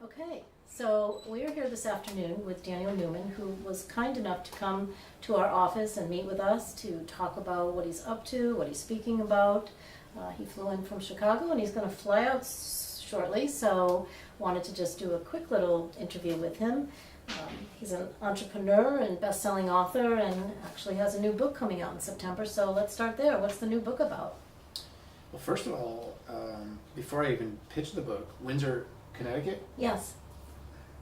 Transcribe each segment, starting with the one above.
Okay, so we're here this afternoon with Daniel Newman, who was kind enough to come to our office and meet with us to talk about what he's up to, what he's speaking about. He flew in from Chicago and he's going to fly out shortly, so wanted to just do a quick little interview with him. He's an entrepreneur and best-selling author and actually has a new book coming out in September, so let's start there. What's the new book about? Well, first of all, before I even pitch the book, Windsor, Connecticut, Yes,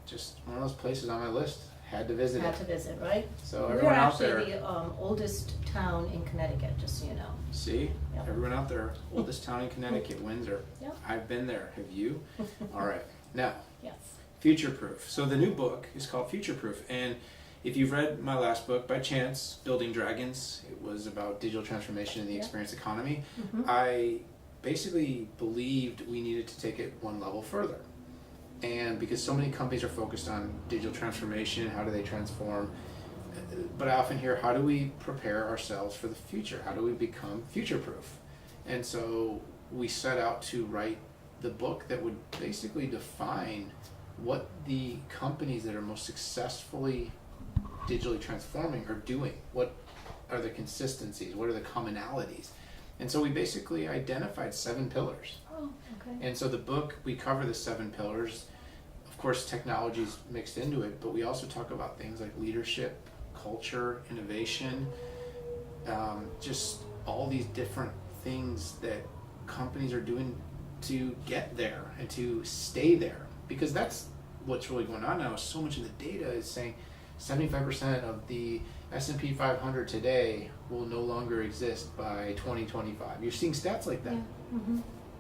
just one of those places on my list. Had to visit had it. to visit, right? So We're everyone out actually there, the oldest town in Connecticut, just so you know. see? Yep. Everyone out there, oldest town in Connecticut, Windsor. Yep. I've been there. Have you? All right. Now, Yes. Future Proof. So the new book is called Future Proof. And if you've read my last book, by chance, Building Dragons, it was about digital transformation in the Yep. experience economy. Mhm. I basically believed we needed to take it one level further. And because so many companies are focused on digital transformation, how do they transform? But I often hear, how do we prepare ourselves for the future? How do we become future proof? And so we set out to write the book that would basically define what the companies that are most successfully digitally transforming are doing. What are the consistencies? What are the commonalities? And so we basically identified 7 pillars. Oh, okay. And so the book, we cover the 7 pillars. Of course, technology is mixed into it, but we also talk about things like leadership, culture, innovation, just all these different things that companies are doing to get there and to stay there. Because that's what's really going on now. So much of the data is saying 75% of the S&P 500 today will no longer exist by 2025. You're seeing stats like that. Yeah. Mm-hmm.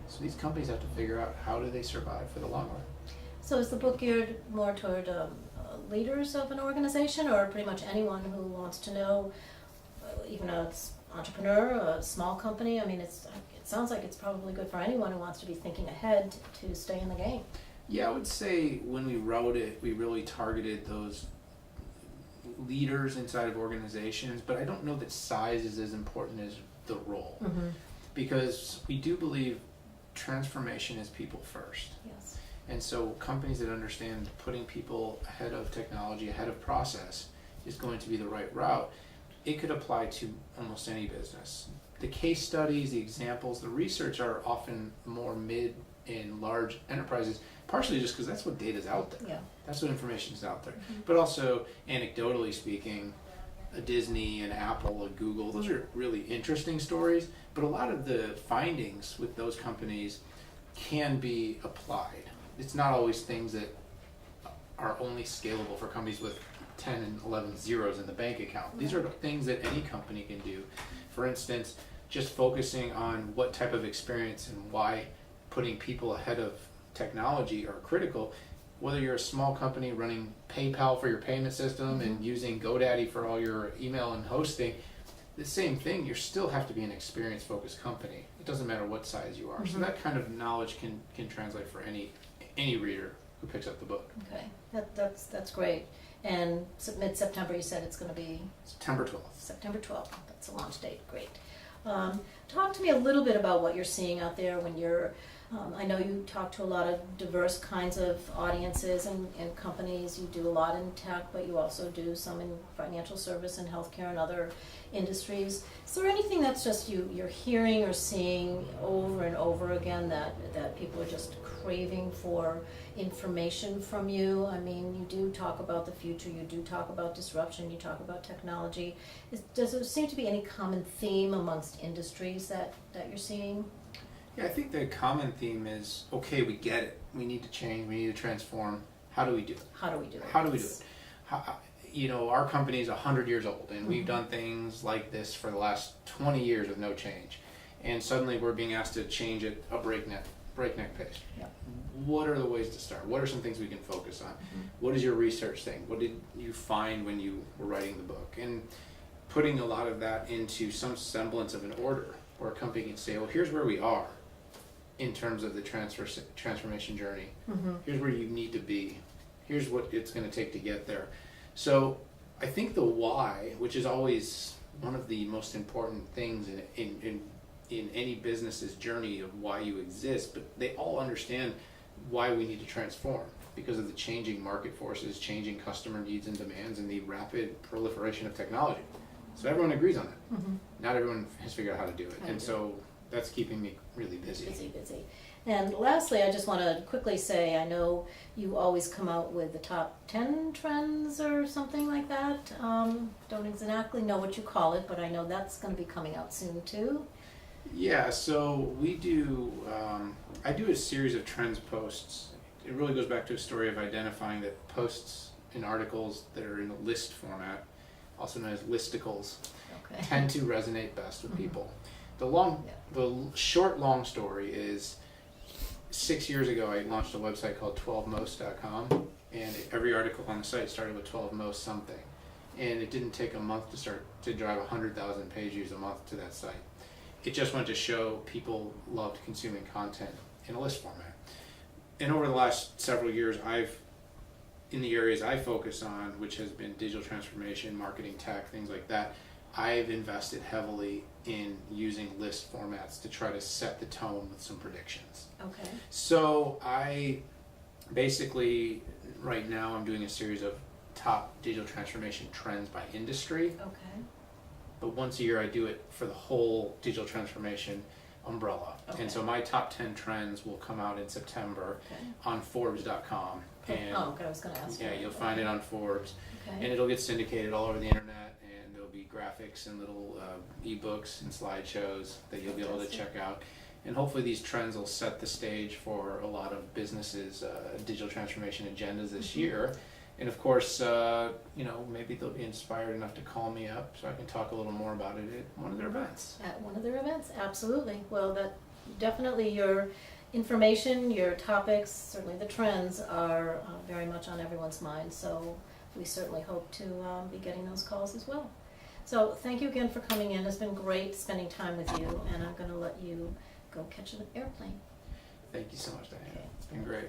So these companies have to figure out, how do they survive for the long run. So is the book geared more toward leaders of an organization, or pretty much anyone who wants to know, even an entrepreneur, a small company? I mean, it sounds like it's probably good for anyone who wants to be thinking ahead to stay in the game. Yeah, I would say when we wrote it, we really targeted those leaders inside of organizations, but I don't know that size is as important as the role. Mm-hmm. Because we do believe transformation is people first. Yes. And so companies that understand putting people ahead of technology, ahead of process, is going to be the right route. It could apply to almost any business. The case studies, the examples, the research are often more mid and large enterprises, partially just because that's what data's out there. Yeah. That's what information's out there. Mm-hmm. But also, anecdotally speaking, a Disney, an Apple, a Google, those are really interesting stories, but a lot of the findings with those companies can be applied. It's not always things that are only scalable for companies with 10 and 11 zeros in the bank account. These are things that any company can do. For instance, just focusing on what type of experience and why putting people ahead of technology are critical. Whether you're a small company running PayPal for your payment system and using GoDaddy for all your email and hosting, the same thing, you still have to be an experience-focused company. It doesn't matter what size you are. Mm-hmm. So that kind of knowledge can translate for any reader who picks up the book. Okay. That's great. And mid-September, you said it's going to be September 12th. September 12th. That's a launch date. Great. Talk to me a little bit about what you're seeing out there when you're, I know you talk to a lot of diverse kinds of audiences and companies. You do a lot in tech, but you also do some in financial service and healthcare and other industries. Is there anything that's just you're hearing or seeing over and over again that people are just craving for information from you? I mean, you do talk about the future, you do talk about disruption, you talk about technology. Does there seem to be any common theme amongst industries that you're seeing? Yeah, I think the common theme is, okay, we get it. We need to change, we need to transform. How do we do it? How do we do it? How do we do it? Our company is 100 years old, and we've done things like this for the last 20 years with no change. And suddenly we're being asked to change at a breakneck pace. Yeah. What are the ways to start? What are some things we can focus on? What is your research saying? What did you find when you were writing the book? And putting a lot of that into some semblance of an order, where a company can say, well, here's where we are in terms of the transformation journey. Mm-hmm. Here's where you need to be. Here's what it's going to take to get there. So I think the why, which is always one of the most important things in any business's journey of why you exist, but they all understand why we need to transform because of the changing market forces, changing customer needs and demands, and the rapid proliferation of technology. So everyone agrees on it. Mm-hmm. Not everyone has figured out how to do it. How to And do so that's keeping me really busy. Busy. And lastly, I just want to quickly say, I know you always come out with the top 10 trends or something like that. Don't exactly know what you call it, but I know that's going to be coming out soon too. Yeah, so we do, I do a series of trends posts. It really goes back to a story of identifying that posts and articles that are in a list format, also known as listicles, Okay. tend to resonate best with Mhm. people. The short long story is 6 years ago I launched a website called 12most.com, and every article on the site started with 12 most something. And it didn't take a month to drive 100,000 page views a month to that site. It just went to show people loved consuming content in a list format. And over the last several years, in the areas I focus on, which has been digital transformation, marketing, tech, things like that, I've invested heavily in using list formats to try to set the tone with some predictions. Okay. So I basically, right now, I'm doing a series of top digital transformation trends by industry. Okay. But once a year I do it for the whole digital transformation umbrella. Okay. And so my top 10 trends will come out in September Okay. on Forbes.com. And Okay, I was going to ask. yeah, you. you'll find it on Forbes. Okay. And it'll get syndicated all over the internet, and there'll be graphics and little ebooks and slideshows that you'll be able to check out. And hopefully these trends will set the stage for a lot of businesses' digital transformation agendas this year. And of course, maybe they'll be inspired enough to call me up so I can talk a little more about it at one of their events. At one of their events, absolutely. Well, that definitely your information, your topics, certainly the trends are very much on everyone's mind. So we certainly hope to be getting those calls as well. So thank you again for coming in. It's been great spending time with you, and I'm going to let you go catch an airplane. Thank you so much, Diane. Okay. It's been great.